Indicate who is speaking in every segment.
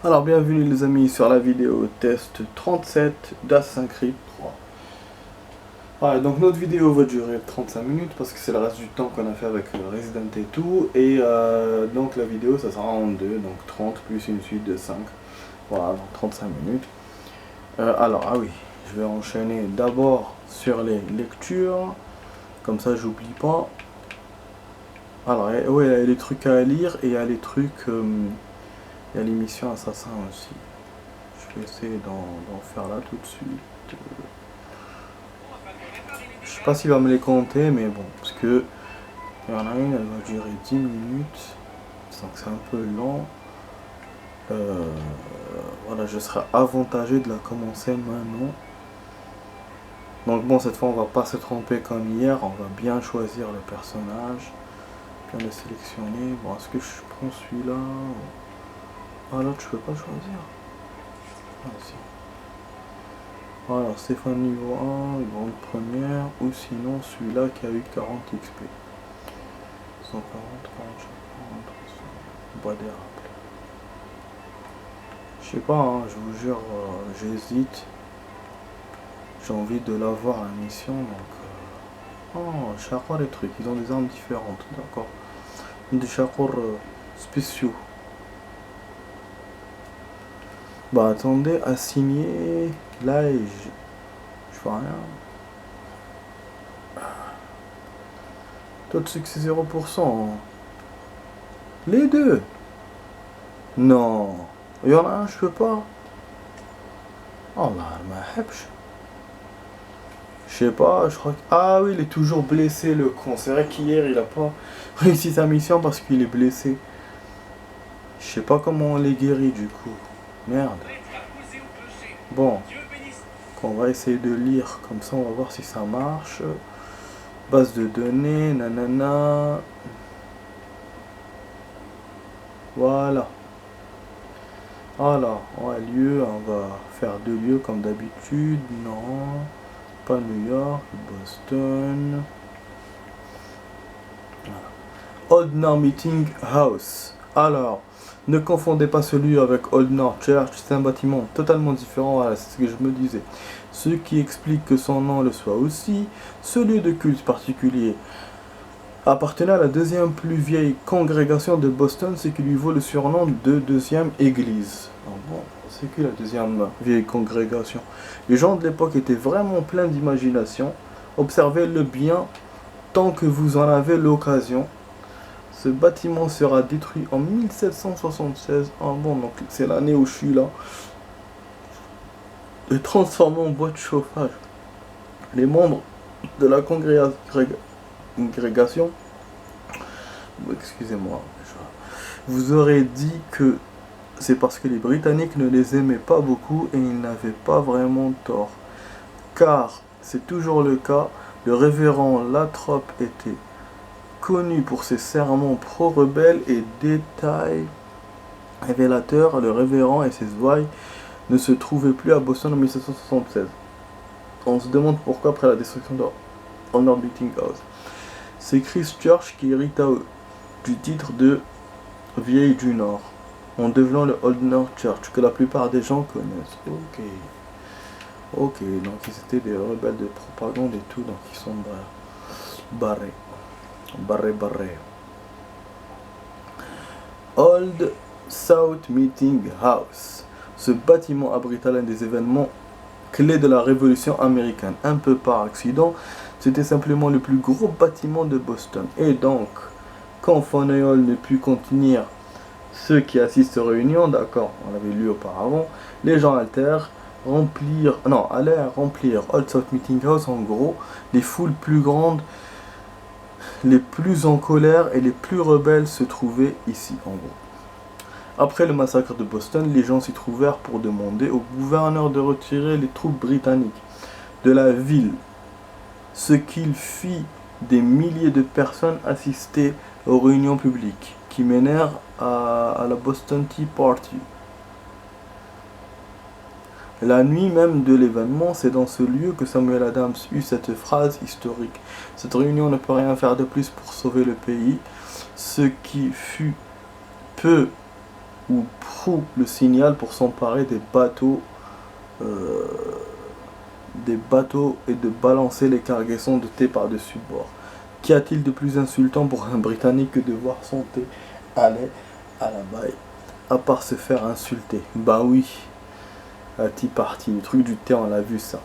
Speaker 1: Alors bienvenue les amis sur la vidéo test 37 d'Assassin's Creed 3. Voilà, donc notre vidéo va durer 35 minutes parce que c'est le reste du temps qu'on a fait avec Resident et tout. Et donc la vidéo ça sera en deux, donc 30 plus une suite de 5. Voilà, donc 35 minutes. Alors, ah oui, je vais enchaîner d'abord sur les lectures, comme ça j'oublie pas. Alors, ouais, il y a les trucs à lire et il y a les trucs... il y a les missions assassins aussi. Je vais essayer d'en faire là tout de suite. Je sais pas s'il va me les compter, mais bon, parce que il y en a une, elle va durer 10 minutes. Donc c'est un peu lent. Voilà, je serai avantagé de la commencer maintenant. Donc bon, cette fois on va pas se tromper comme hier, on va bien choisir le personnage, bien le sélectionner. Bon, est-ce que je prends celui-là? Ah là, tu peux pas choisir. Ah si. Voilà, Stéphane niveau 1, grande première, ou sinon celui-là qui a eu 40 XP. 140, 40, 40, 300, bois d'érable. Je sais pas, hein, je vous jure, j'hésite. J'ai envie de l'avoir la mission, donc... Oh, Chakra les trucs, ils ont des armes différentes, d'accord. Des Chakras spéciaux. Bah attendez, assigner... Là, je fais rien. Taux de succès 0%. Les deux. Non. Il y en a un, je peux pas. Oh là, ma hebsch. Je sais pas, je crois que... Ah oui, il est toujours blessé, le con. C'est vrai qu'hier, il a pas réussi sa mission parce qu'il est blessé. Je sais pas comment on les guérit, du coup. Merde. Bon. On va essayer de lire, comme ça on va voir si ça marche. Base de données, nanana. Voilà. Alors, on a lieu, on va faire 2 lieux comme d'habitude. Non, pas New York, Boston. Voilà. Old North Meeting House. Alors, ne confondez pas celui avec Old North Church, c'est un bâtiment totalement différent, voilà, c'est ce que je me disais. Ce qui explique que son nom le soit aussi. Ce lieu de culte particulier appartenait à la deuxième plus vieille congrégation de Boston, ce qui lui vaut le surnom de deuxième église. Alors bon, c'est que la deuxième vieille congrégation. Les gens de l'époque étaient vraiment pleins d'imagination. Observez-le bien tant que vous en avez l'occasion. Ce bâtiment sera détruit en 1776. Ah bon, donc c'est l'année où je suis là. Et transformé en boîte de chauffage. Les membres de la congrégation, excusez-moi, vous aurez dit que c'est parce que les Britanniques ne les aimaient pas beaucoup et ils n'avaient pas vraiment tort. Car c'est toujours le cas, le révérend Lathrop était connu pour ses sermons pro-rebelles et détails révélateurs. Le révérend et ses ouailles ne se trouvaient plus à Boston en 1776. On se demande pourquoi après la destruction de Honor Meeting House. C'est Chris Church qui hérita du titre de Vieille du Nord, en devenant le Old North Church, que la plupart des gens connaissent. Ok, donc ils étaient des rebelles de propagande et tout, donc ils sont barrés. Old South Meeting House. Ce bâtiment abrita l'un des événements clés de la Révolution américaine. Un peu par accident, c'était simplement le plus gros bâtiment de Boston. Et donc, quand Faneuil ne put contenir ceux qui assistent aux réunions, d'accord, on l'avait lu auparavant, les gens allèrent remplir Old South Meeting House, en gros, les foules plus grandes, les plus en colère et les plus rebelles se trouvaient ici, en gros. Après le massacre de Boston, les gens s'y trouvèrent pour demander au gouverneur de retirer les troupes britanniques de la ville, ce qu'il fit. Des milliers de personnes assistaient aux réunions publiques qui menèrent à la Boston Tea Party. La nuit même de l'événement, c'est dans ce lieu que Samuel Adams eut cette phrase historique. Cette réunion ne peut rien faire de plus pour sauver le pays. Ce qui fut peu ou Prou le signal pour s'emparer des bateaux et de balancer les cargaisons de thé par-dessus bord. Qu'y a-t-il de plus insultant pour un Britannique que de voir son thé aller à la baille, à part se faire insulter? Bah oui, la Tea Party, le truc du thé, on l'a vu ça.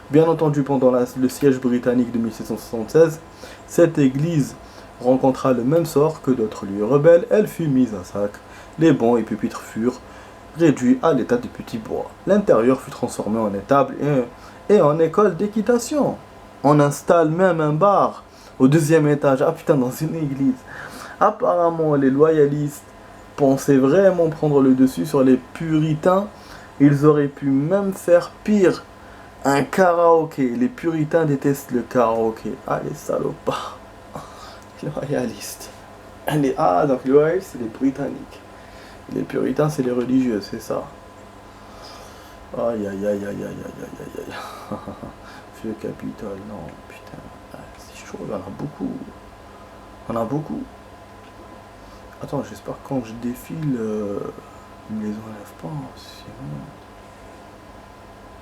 Speaker 1: Bien entendu, pendant le siège britannique de 1776, cette église rencontra le même sort que d'autres lieux rebelles. Elle fut mise à sac. Les bancs et pupitres furent réduits à l'état de petits bois. L'intérieur fut transformé en étable et en école d'équitation. On installe même un bar au deuxième étage. Ah putain, dans une église. Apparemment, les loyalistes pensaient vraiment prendre le dessus sur les puritains. Ils auraient pu même faire pire. Un karaoké. Les puritains détestent le karaoké. Ah, les salopards. Les loyalistes. Donc les loyalistes, c'est les britanniques. Les puritains, c'est les religieux, c'est ça. Aïe, aïe, aïe, aïe, aïe, aïe, aïe, aïe. Vieux Capitole, non, putain. Ah, c'est chaud, il y en a beaucoup. Il y en a beaucoup. Attends, j'espère que quand je défile, ils me les enlèvent pas, sinon...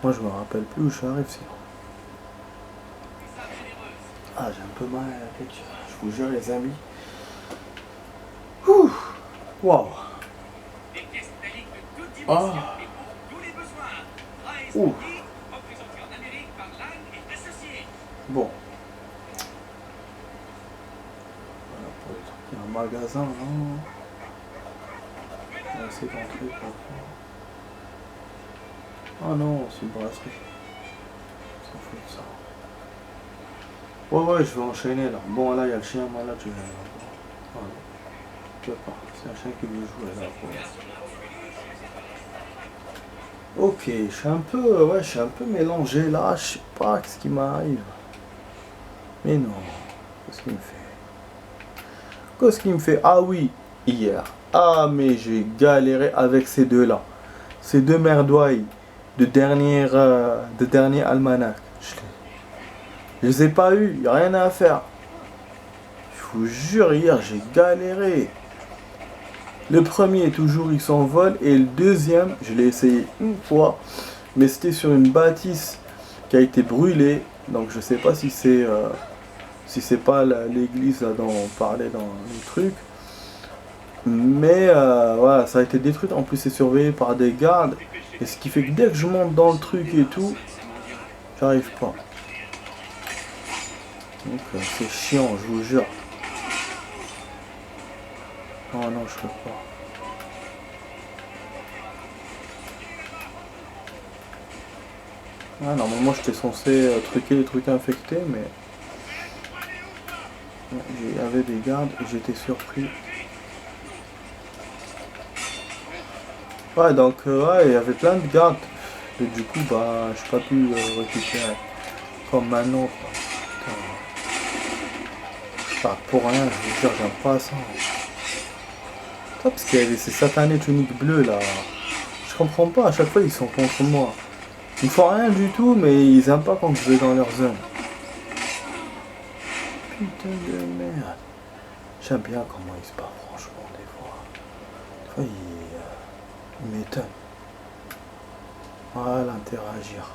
Speaker 1: Moi, je me rappelle plus où je arrive, sinon. Ah, j'ai un peu mal à la tête, je vous jure, les amis. Ouh. Waouh. Ah. Ouh. Bon. Voilà pour les trucs. Il y a un magasin, non? On va essayer d'entrer pour voir. Ah non, c'est une brasserie. Ça fout de ça. Ouais, je vais enchaîner là. Bon, là, il y a le chien malade, je vais aller là. Voilà. Je sais pas. C'est un chien qui veut jouer là. Ok, je suis un peu mélangé là. Je sais pas ce qui m'arrive. Mais non. Qu'est-ce qu'il me fait? Qu'est-ce qu'il me fait? Ah oui, hier. Ah, mais j'ai galéré avec ces deux-là. Ces deux merdouilles de dernier almanach. Je les ai pas eu, y a rien à faire. Je vous jure, hier j'ai galéré. Le premier, toujours il s'envole, et le deuxième, je l'ai essayé une fois, mais c'était sur une bâtisse qui a été brûlée. Donc je sais pas si c'est pas l'église là dont on parlait dans le truc. Mais voilà, ça a été détruit. En plus, c'est surveillé par des gardes. Et ce qui fait que dès que je monte dans le truc et tout, j'arrive pas. Donc c'est chiant, je vous jure. Oh non, je peux pas. Ah, normalement, j'étais censé truquer les trucs infectés, mais... Il y avait des gardes et j'étais surpris. Ouais, donc, ouais, il y avait plein de gardes. Et du coup, bah, je n'ai pas pu récupérer. Comme maintenant, quoi. Pas pour rien, je vous jure, j'aime pas ça. Parce qu'il y avait ces satanés tuniques bleues, là. Je comprends pas, à chaque fois, ils sont contre moi. Ils font rien du tout, mais ils aiment pas quand je vais dans leur zone. Putain de merde. J'aime bien comment ils se battent, franchement, des fois. Des fois, ils m'étonnent. Voilà, interagir.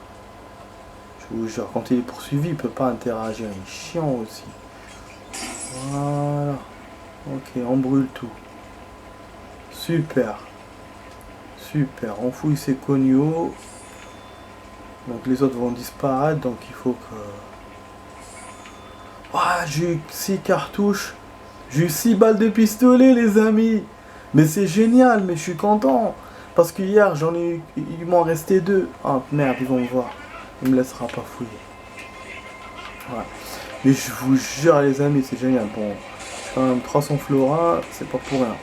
Speaker 1: Je vous jure, quand il est poursuivi, il peut pas interagir. Il est chiant aussi. Voilà. Ok, on brûle tout. Super. Super. On fouille ces cognos. Donc les autres vont disparaître. Donc il faut que... Ah, j'ai eu 6 cartouches. J'ai eu 6 balles de pistolet, les amis. Mais c'est génial, mais je suis content. Parce que hier, j'en ai eu... Il m'en restait 2. Ah, merde, ils vont me voir. Il me laissera pas fouiller. Ouais. Mais je vous jure, les amis, c'est génial. Bon, j'ai quand même 300 florins, c'est pas pour rien.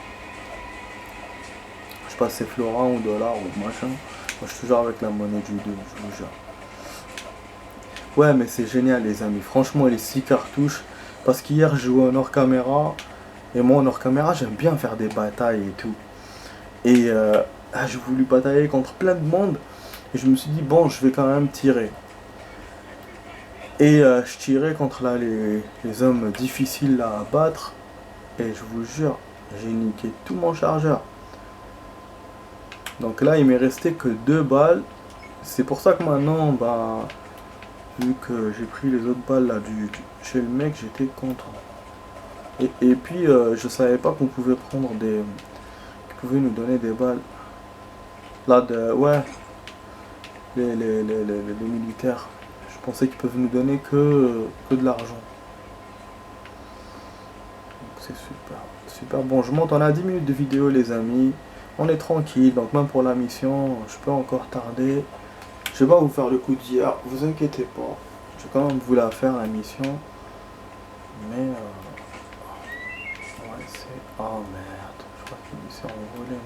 Speaker 1: Je sais pas si c'est florins ou dollars ou machin. Moi, je suis toujours avec la monnaie du 2, je vous jure. Ouais, mais c'est génial, les amis. Franchement, les 6 cartouches. Parce qu'hier, je jouais en hors caméra. Et moi, en hors caméra, j'aime bien faire des batailles et tout. Et j'ai voulu batailler contre plein de monde. Et je me suis dit, bon, je vais quand même tirer. Et je tirais contre là, les hommes difficiles à battre. Et je vous jure, j'ai niqué tout mon chargeur. Donc là, il m'est resté que 2 balles. C'est pour ça que maintenant, bah, vu que j'ai pris les autres balles là chez le mec, j'étais content. Et puis, je savais pas qu'on pouvait prendre des... qu'ils pouvaient nous donner des balles. Là, ouais, les militaires. Je pensais qu'ils peuvent nous donner que de l'argent. C'est super. Super. Bon, je monte, on a 10 minutes de vidéo, les amis. On est tranquille, donc même pour la mission, je peux encore tarder. Je vais pas vous faire le coup d'hier, vous inquiétez pas. Je vais quand même vous la faire, la mission. Mais, ouais, c'est... Oh merde, je crois qu'il s'est envolé, non.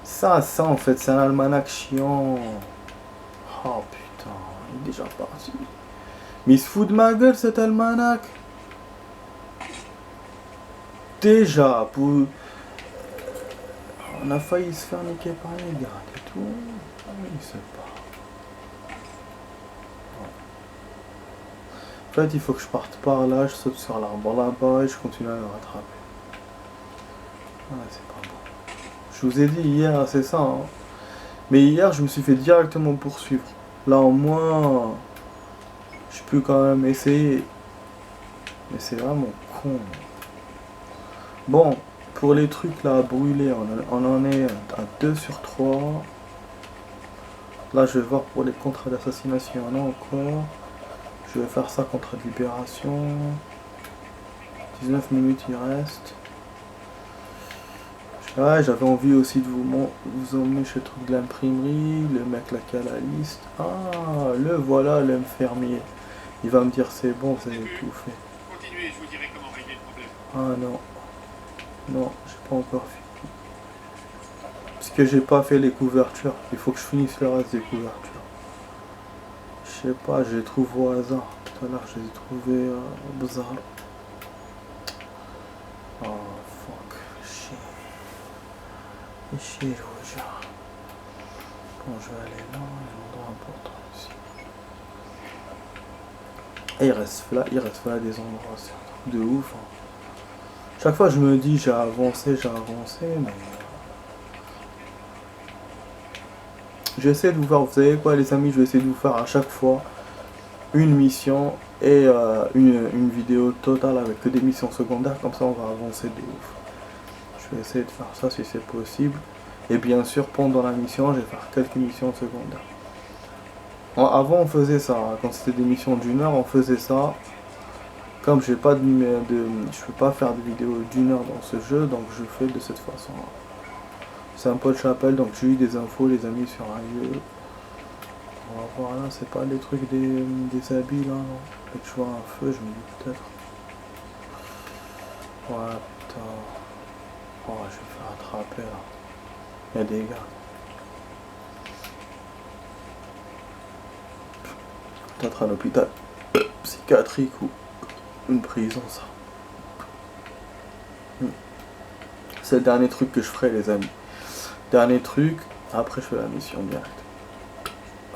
Speaker 1: Ça, en fait, c'est un almanach chiant. Oh putain, il est déjà parti. Mais il se fout de ma gueule, cet almanach. Déjà, pour... On a failli se faire niquer par les gars et tout. Ah oui, c'est pas. En fait, il faut que je parte par là, je saute sur l'arbre là-bas et je continue à le rattraper. Ouais, c'est pas bon. Je vous ai dit hier, c'est ça. Hein. Mais hier, je me suis fait directement poursuivre. Là, au moins, je peux quand même essayer. Mais c'est vraiment con. Bon, pour les trucs là à brûler, on en est à 2 sur 3. Là, je vais voir pour les contrats d'assassination, il y en a encore. Je vais faire ça, contrat de libération. 19 minutes, il reste. Ouais, j'avais envie aussi de vous emmener chez le truc de l'imprimerie. Le mec là qui a la liste. Ah, le voilà, l'homme fermier. Il va me dire c'est bon, vous avez tout fait.
Speaker 2: Continuez, je vous dirai comment régler le problème.
Speaker 1: Ah non. Non, j'ai pas encore fini. Parce que j'ai pas fait les couvertures. Il faut que je finisse le reste des couvertures. Je sais pas, je les trouve au hasard. Tout à l'heure, je les ai trouvés bizarres. Oh fuck, chier. Chier, je vous jure. Bon, je vais aller là, il y a un endroit important ici. Et il reste là des endroits, c'est un truc de ouf. Hein. Chaque fois, je me dis, j'ai avancé, mais... J'essaie de vous faire, vous savez quoi les amis, je vais essayer de vous faire à chaque fois une mission et une vidéo totale avec que des missions secondaires, comme ça on va avancer de ouf. Je vais essayer de faire ça si c'est possible. Et bien sûr, pendant la mission, je vais faire quelques missions secondaires. Avant on faisait ça, quand c'était des missions d'1 heure, on faisait ça. Comme j'ai pas je peux pas faire de vidéo d'1 heure dans ce jeu, donc je fais de cette façon. C'est un pote chapelle, donc j'ai eu des infos les amis sur un lieu. On va voir là, c'est pas les trucs des habits là, non. Dès que je vois un feu, je me dis peut-être. Ouais, putain. Oh, je vais me faire attraper là. Il y a des gars. Peut-être un hôpital psychiatrique ou une prison, ça. C'est le dernier truc que je ferai, les amis. Dernier truc, après je fais la mission directe.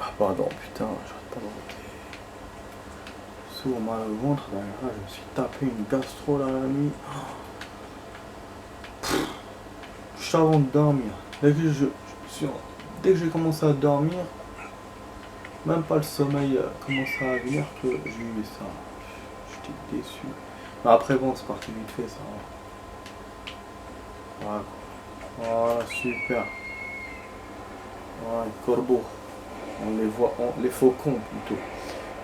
Speaker 1: Ah, pardon, putain, j'arrête pas de monter. Sourd mal au ventre, derrière là, je me suis tapé une gastro là la nuit. Juste avant de dormir. Dès que j'ai commencé à dormir, même pas le sommeil commençait à venir que j'ai eu ça. J'étais déçu. Mais après bon, c'est parti vite fait ça. Voilà. Voilà, super. Voilà, les corbeaux. On les voit, les faucons plutôt.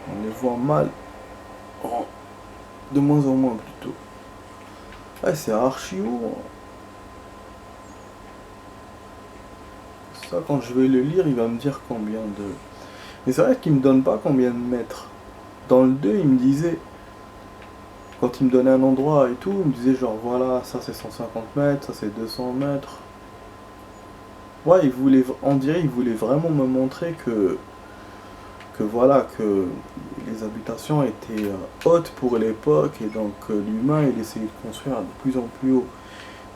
Speaker 1: On les voit mal. De moins en moins plutôt. Ouais, c'est archi haut. Ça, quand je vais le lire, il va me dire combien de... Mais c'est vrai qu'il me donne pas combien de mètres. Dans le 2, il me disait... Quand il me donnait un endroit et tout, il me disait genre voilà, ça c'est 150 mètres, ça c'est 200 mètres. Ouais, on dirait qu'il voulait vraiment me montrer que voilà, que les habitations étaient hautes pour l'époque et donc l'humain il essayait de construire de plus en plus haut.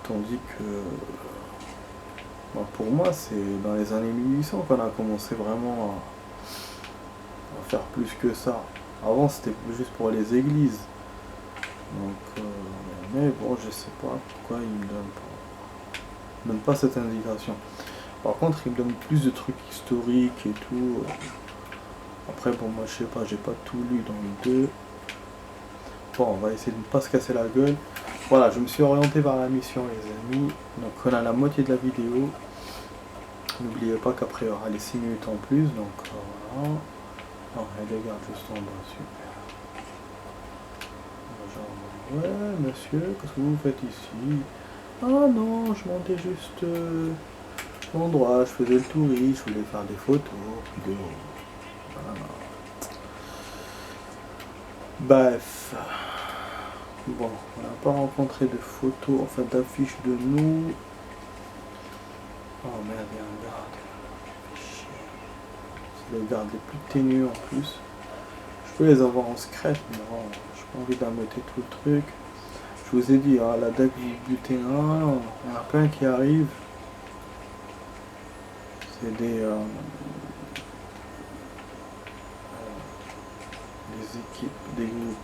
Speaker 1: Tandis que pour moi c'est dans les années 1800 qu'on a commencé vraiment à faire plus que ça. Avant c'était juste pour les églises. Donc mais bon je sais pas pourquoi il me donne pas cette indication. Par contre, il me donne plus de trucs historiques et tout. Après, bon, moi, je sais pas, j'ai pas tout lu dans le 2. Bon, on va essayer de ne pas se casser la gueule. Voilà, je me suis orienté vers la mission, les amis. Donc, on a la moitié de la vidéo. N'oubliez pas qu'après, il y aura les 6 minutes en plus. Donc, voilà. Non, elle regarde juste en bas, super. Genre, ouais, monsieur, qu'est-ce que vous faites ici? Ah non, je montais juste l'endroit, je faisais le touriste, je voulais faire des photos, vidéos. Voilà. Bref. Bon, on n'a pas rencontré de photos, enfin d'affiches de nous. Oh merde, il y a un garde. C'est le garde les plus ténus en plus. Je peux les avoir en secret, mais non, j'ai pas envie d'ameuter tout le truc. Je vous ai dit, hein, là dès que vous butez un, il y en a plein qui arrivent. C'est des équipes, des groupes.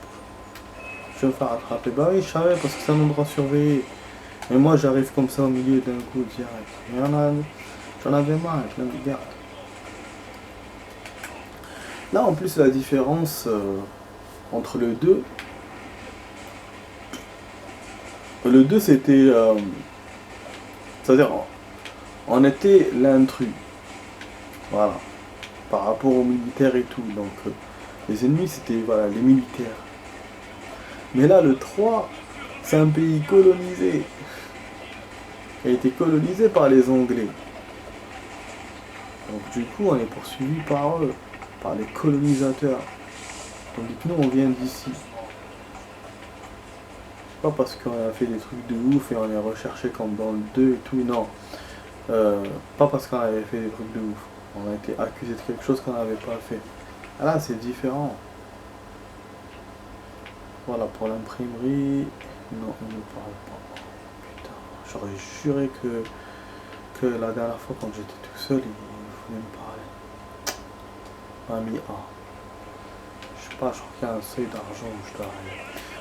Speaker 1: Je vais me faire attraper. Bah oui, je savais parce que c'est un endroit surveillé. Mais moi j'arrive comme ça au milieu d'un coup direct. J'en avais marre, plein de gardes. Là en plus la différence entre le 2. Le 2 c'était. C'est-à-dire on était l'intrus. Voilà. Par rapport aux militaires et tout. Donc les ennemis c'était voilà, les militaires. Mais là le 3, c'est un pays colonisé. Qui a été colonisé par les Anglais. Donc du coup on est poursuivi par eux, par les colonisateurs. Tandis que nous on vient d'ici. Pas parce qu'on a fait des trucs de ouf et on est recherché comme dans le 2 et tout, non. Pas parce qu'on avait fait des trucs de ouf. On a été accusé de quelque chose qu'on n'avait pas fait. Ah là c'est différent. Voilà pour l'imprimerie. Non, on ne parle pas. Putain, j'aurais juré que la dernière fois quand j'étais tout seul, il voulait me parler. Ami A. Je sais pas, je crois qu'il y a un seuil d'argent où je dois aller.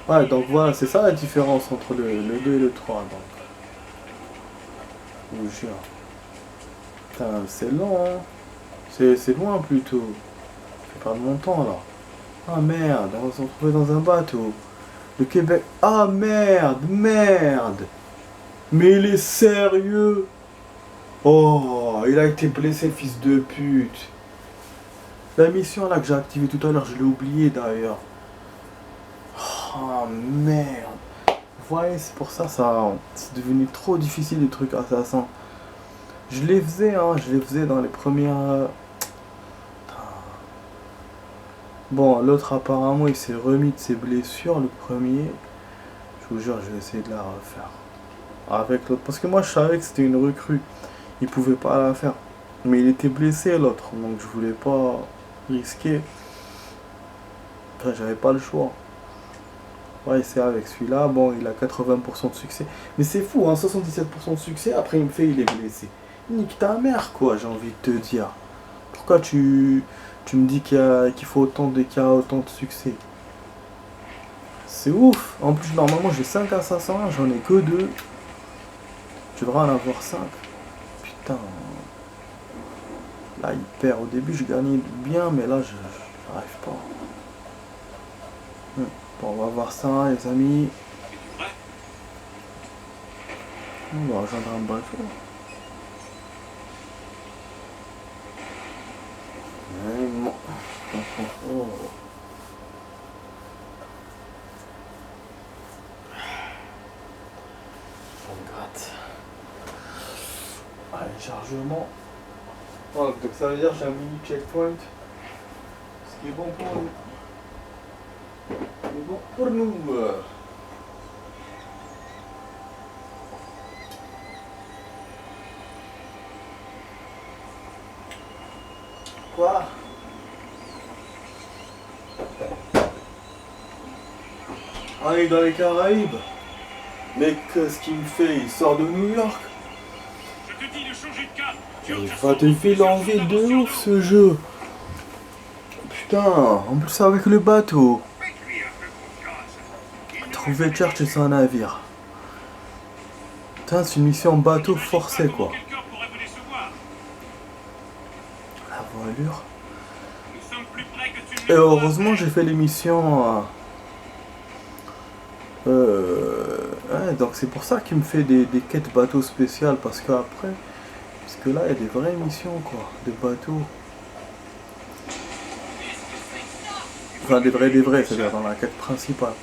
Speaker 1: Ouais, donc voilà, c'est ça la différence entre le 2 et le 3. Donc. Je vous jure. Putain, c'est long, hein. C'est loin plutôt. Je vais perdre mon temps là. Ah merde, on va se retrouver dans un bateau. Le Québec. Ah merde, merde. Mais il est sérieux. Oh, il a été blessé, fils de pute. La mission là que j'ai activée tout à l'heure, je l'ai oublié d'ailleurs. Oh merde. Vous voyez, c'est pour ça, c'est devenu trop difficile les trucs assassins. Je les faisais, hein, je les faisais dans les premières... Bon, l'autre apparemment il s'est remis de ses blessures, le premier. Je vous jure, je vais essayer de la refaire. Avec l'autre. Parce que moi je savais que c'était une recrue. Il pouvait pas la faire. Mais il était blessé l'autre. Donc je voulais pas risquer. Enfin, j'avais pas le choix. Ouais, c'est avec celui-là. Bon, il a 80% de succès. Mais c'est fou, hein, 77% de succès. Après il me fait, il est blessé. Nique ta mère quoi, j'ai envie de te dire. Pourquoi tu me dis qu'il faut autant de cas, autant de succès? C'est ouf. En plus, normalement, j'ai 5 assassins, j'en ai que 2. Tu devrais en avoir 5. Putain. Là, il perd. Au début, je gagnais bien, mais là, je n'arrive pas. Bon, on va voir ça, les amis. On va rejoindre un bateau. Bon. Oh. On gratte. Allez, chargement. Oh, donc ça veut dire que j'ai un mini checkpoint. Ce qui est bon pour nous. C'est bon pour nous. Quoi? Ah, il est dans les Caraïbes. Mais qu'est-ce qu'il me fait? Il sort de New York.
Speaker 2: Je te dis de changer de cap.
Speaker 1: Il va te filer en ville de ouf ce jeu. Putain, en plus avec le bateau. Trouver Church et son navire. Putain, c'est une mission en bateau forcée quoi.
Speaker 2: Quelqu'un pourrait me décevoir.
Speaker 1: voilure.
Speaker 2: Nous sommes plus près que tu ne
Speaker 1: Et
Speaker 2: le crois.
Speaker 1: heureusement, j'ai fait l'émission. Ouais, donc c'est pour ça qu'il me fait des quêtes bateaux spéciales. Parce que après. Parce que là, il y a des vraies missions, quoi. De bateaux. Enfin, des vrais, c'est-à-dire dans la quête principale.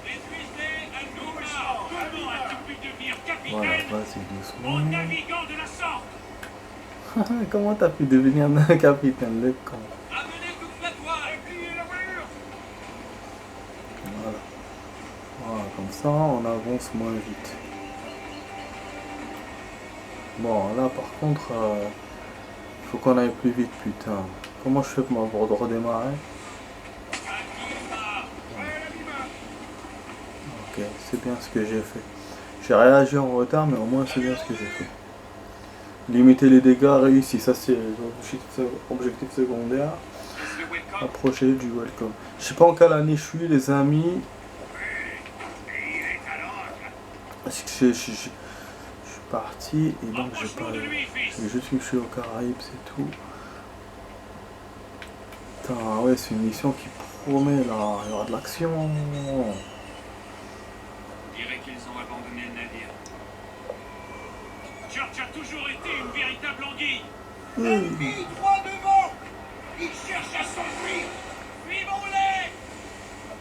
Speaker 2: Détruisez un Nouma. Comment as-tu pu devenir
Speaker 1: Voilà,
Speaker 2: capitaine
Speaker 1: vas-y,
Speaker 2: en
Speaker 1: doucement.
Speaker 2: naviguant de la sorte?
Speaker 1: Comment t'as pu devenir un capitaine, le con?
Speaker 2: Amenez toute la toile et pliez la voilure.
Speaker 1: Voilà. Voilà, comme ça, on avance moins vite. Bon, là, par contre, faut qu'on aille plus vite, putain. Comment je fais pour redémarrer? Ok, c'est bien ce que j'ai fait. J'ai réagi en retard, mais au moins c'est bien ce que j'ai fait. Limiter les dégâts réussi, ça c'est l'objectif secondaire. Approcher du welcome. Je sais pas en quelle année je suis, les amis. Parce que je suis parti et donc j'ai pas. J'ai juste vu que je suis aux Caraïbes, c'est tout. Putain, ouais, c'est une mission qui promet là, il y aura de l'action.
Speaker 2: Je dirais qu'ils ont abandonné le navire. George a toujours été une véritable anguille.
Speaker 3: L'ennemi droit devant. Il cherche à s'enfuir.
Speaker 2: Suivons-les.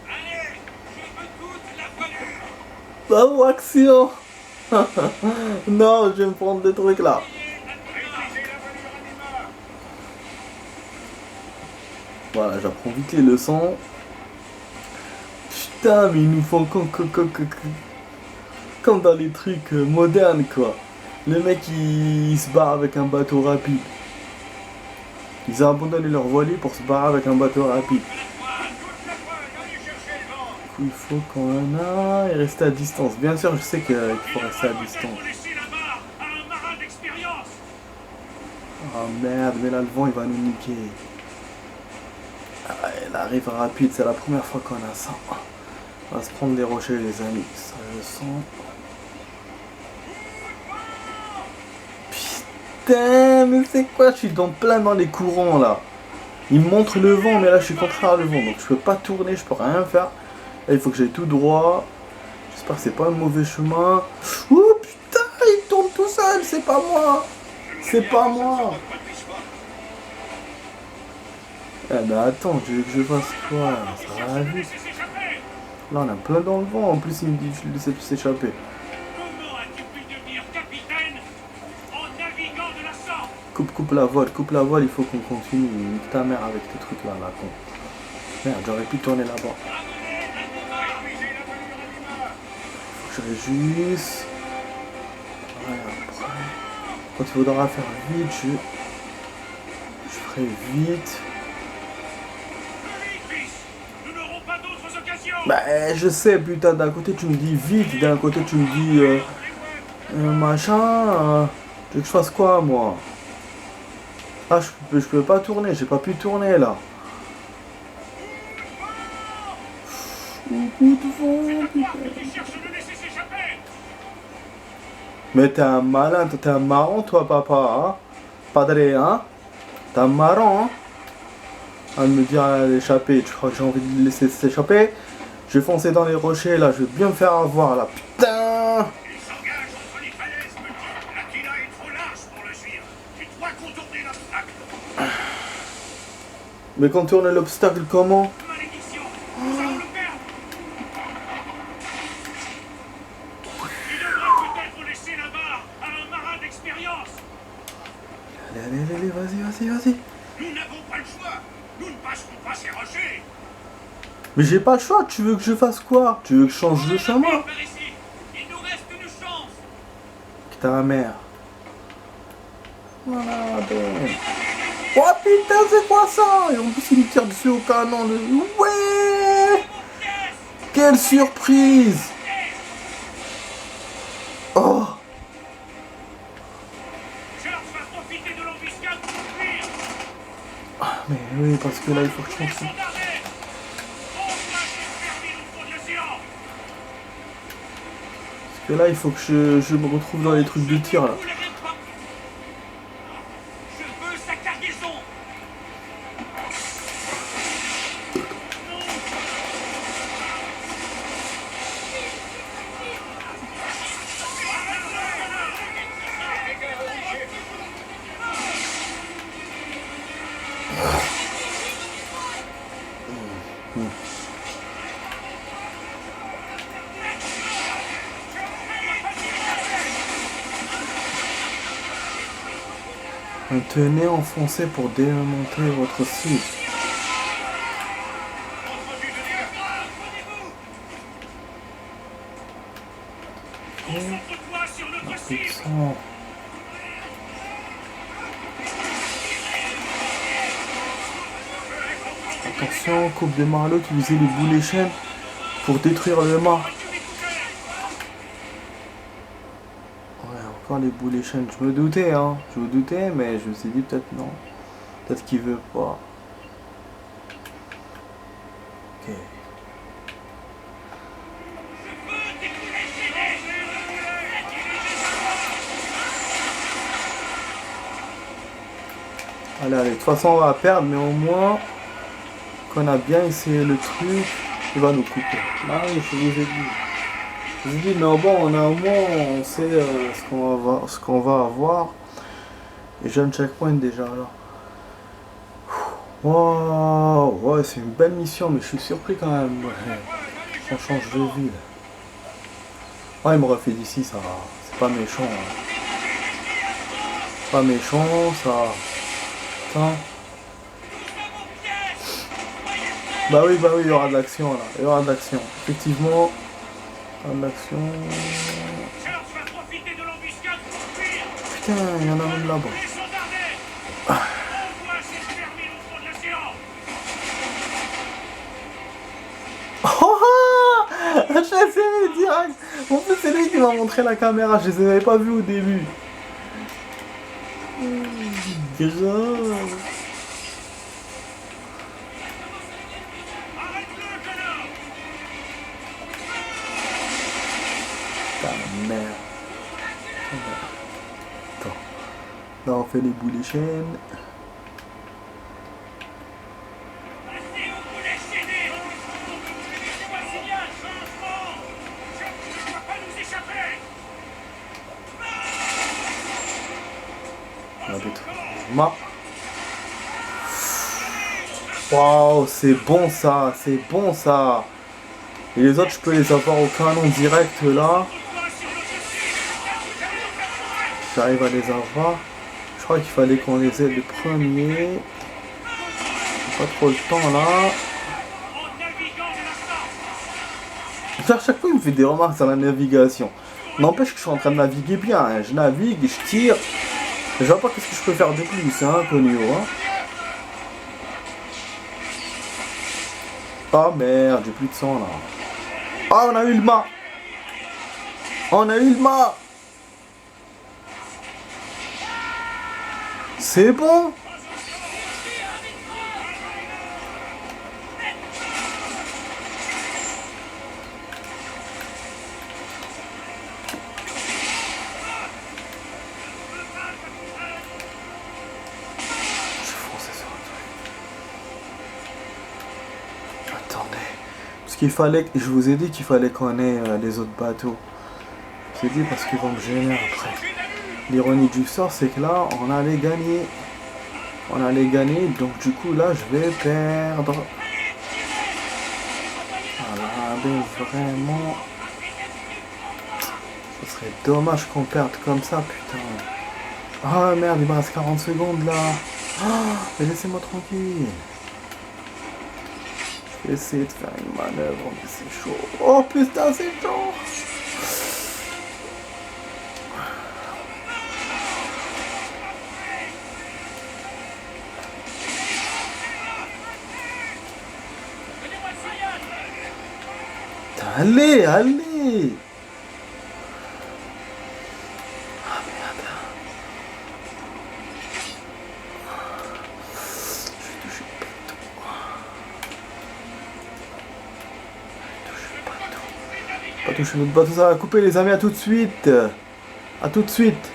Speaker 2: Allez, je veux toute la voilure.
Speaker 1: Oh, action. Non, je vais me prendre des trucs là.
Speaker 3: Maîtrisez la voilure Anima.
Speaker 1: Voilà, j'apprends vite les leçons. Putain, mais ils nous font comme dans les trucs modernes, quoi. Le mec, il se barre avec un bateau rapide. Ils ont abandonné leur voilier pour se barrer avec un bateau rapide.
Speaker 3: Toute la toile. Allez chercher le vent.
Speaker 1: Du coup, il faut qu'on et rester à distance. Bien sûr, je sais qu'il faut rester à distance.
Speaker 2: Laissez la barre à un marin d'expérience.
Speaker 1: Oh merde, mais là, le vent, il va nous niquer. Ah, elle arrive rapide, c'est la première fois qu'on a ça. On va se prendre des rochers, les amis. Ça, je sens. Putain, mais c'est quoi? Je suis plein dans les courants, là. Il me montre le vent, mais là, je suis contraire le vent. Donc, je peux pas tourner, je peux rien faire. Là, il faut que j'aille tout droit. J'espère que c'est pas un mauvais chemin. Oh, putain, il tourne tout seul. C'est pas moi. C'est pas moi. Eh ben attends, tu veux que je fasse quoi là? Ça va vite.
Speaker 2: Laissez s'échapper.
Speaker 1: Là on est plein dans le vent, en plus il me dit de laisser s'échapper.
Speaker 2: Comment as-tu pu devenir capitaine en naviguant de la sorte?
Speaker 1: Coupe la voile, il faut qu'on continue. Nique ta mère avec tes trucs là, là con. Merde, j'aurais pu tourner là-bas.
Speaker 2: Amenez Anima.
Speaker 3: Maîtrisez la voilure Anima.
Speaker 1: Faut que je réjouisse. Ouais, après. Quand il faudra faire vite, je ferai vite.
Speaker 2: Nous n'aurons pas d'autres occasions.
Speaker 1: Bah je sais, putain, d'un côté tu me dis vite, d'un côté tu me dis machin. Tu veux que je fasse quoi moi? Ah, je peux pas tourner, j'ai pas pu tourner là. Coup de vent, putain.
Speaker 2: Qui cherche à le laisser s'échapper.
Speaker 1: Mais t'es un malin, t'es un marrant toi papa, hein? Padre, hein? T'es un marrant, hein? À me dire à l'échapper, tu crois que j'ai envie de le laisser s'échapper? Je vais foncer dans les rochers là, je vais bien me faire avoir là, putain!
Speaker 3: Il s'engage entre les falaises, petit. L'Aquila est trop large pour le suivre. Tu dois contourner l'obstacle.
Speaker 1: Mais contourner l'obstacle comment?
Speaker 2: Malédiction. Nous allons le perdre. Tu devras peut-être laisser la barre à un marin d'expérience.
Speaker 1: Allez, vas-y.
Speaker 3: Nous n'avons pas le choix. Nous ne passerons pas ces rochers.
Speaker 1: Mais j'ai pas le choix, tu veux que je fasse quoi? Tu veux que je change de chemin?
Speaker 2: Par ici. Il nous reste une chance.
Speaker 1: Ta mère. Voilà, bon. Oh putain, c'est quoi ça? Et en plus, il me tire dessus au canon. Ouais! Quelle surprise! Oh!
Speaker 2: George va profiter de l'embuscade pour fuir.
Speaker 1: Ah, mais oui, parce que là, il faut que je continue.
Speaker 2: Sans d'arrêt. On va s'exterminer au fond de l'océan.
Speaker 1: Parce que là, il faut que je me retrouve dans les trucs de tir là.
Speaker 2: Vous l'avez pas. Je
Speaker 1: Tenez enfoncé pour démonter votre cible.
Speaker 3: Concentre-toi sur notre cible.
Speaker 1: Puissant. Attention, coupe de Marlowe, utilisez les boulets chaînes pour détruire le mât. Ouais, encore les boulets chaînes. Je me doutais, hein. Je me doutais, mais je me suis dit peut-être non. Peut-être qu'il veut pas. Ok. Allez, allez, de toute façon on va perdre, mais au moins qu'on a bien essayé le truc, il va nous couper. Ah oui, je vous ai dit. Je vous ai dit, mais bon, on a au moins, on sait ce qu'on va avoir. Et j'ai un checkpoint déjà là. Wow, ouais, c'est une belle mission, mais je suis surpris quand même. Ouais, on change de ville. Ouais, il m'aurait fait d'ici, ça. C'est pas méchant. Hein. Pas méchant, ça. Attends. Bah oui, il y aura de l'action là. Il y aura de l'action. Effectivement. Il y aura de l'action. Putain, il y en a même là-bas. Je les ai vus direct. En plus, c'est lui qui m'a montré la caméra. Je les avais pas vus au début. Grave. Putain, merde. Attends. Là, on fait les boulets chaînes. Waouh, c'est bon ça, c'est bon ça. Et les autres, je peux les avoir au canon direct là. J'arrive à les avoir. Je crois qu'il fallait qu'on les aide les premiers. J'ai pas trop le temps là. À chaque fois, il me fait des remarques sur la navigation. N'empêche que je suis en train de naviguer bien. Hein. Je navigue, je tire. Je vois pas qu'est-ce que je peux faire de plus, hein, Tonio. Hein. Oh merde, j'ai plus de sang là. Ah, on a eu le mât. On a eu le mât. C'est bon. Qu'il fallait, je vous ai dit qu'il fallait qu'on ait les autres bateaux. Je vous ai dit parce qu'ils vont me gêner après. L'ironie du sort, c'est que là, on allait gagner. On allait gagner, donc du coup, là, je vais perdre. Voilà, mais vraiment... Ce serait dommage qu'on perde comme ça, putain. Ah merde, il me reste 40 secondes, là. Ah, mais laissez-moi tranquille. Essayer de faire une manœuvre, mais c'est chaud. Oh putain, c'est chaud. Allez, allez. Ah merde. Pas toucher notre bateau, ça va couper les amis, à tout de suite. À tout de suite.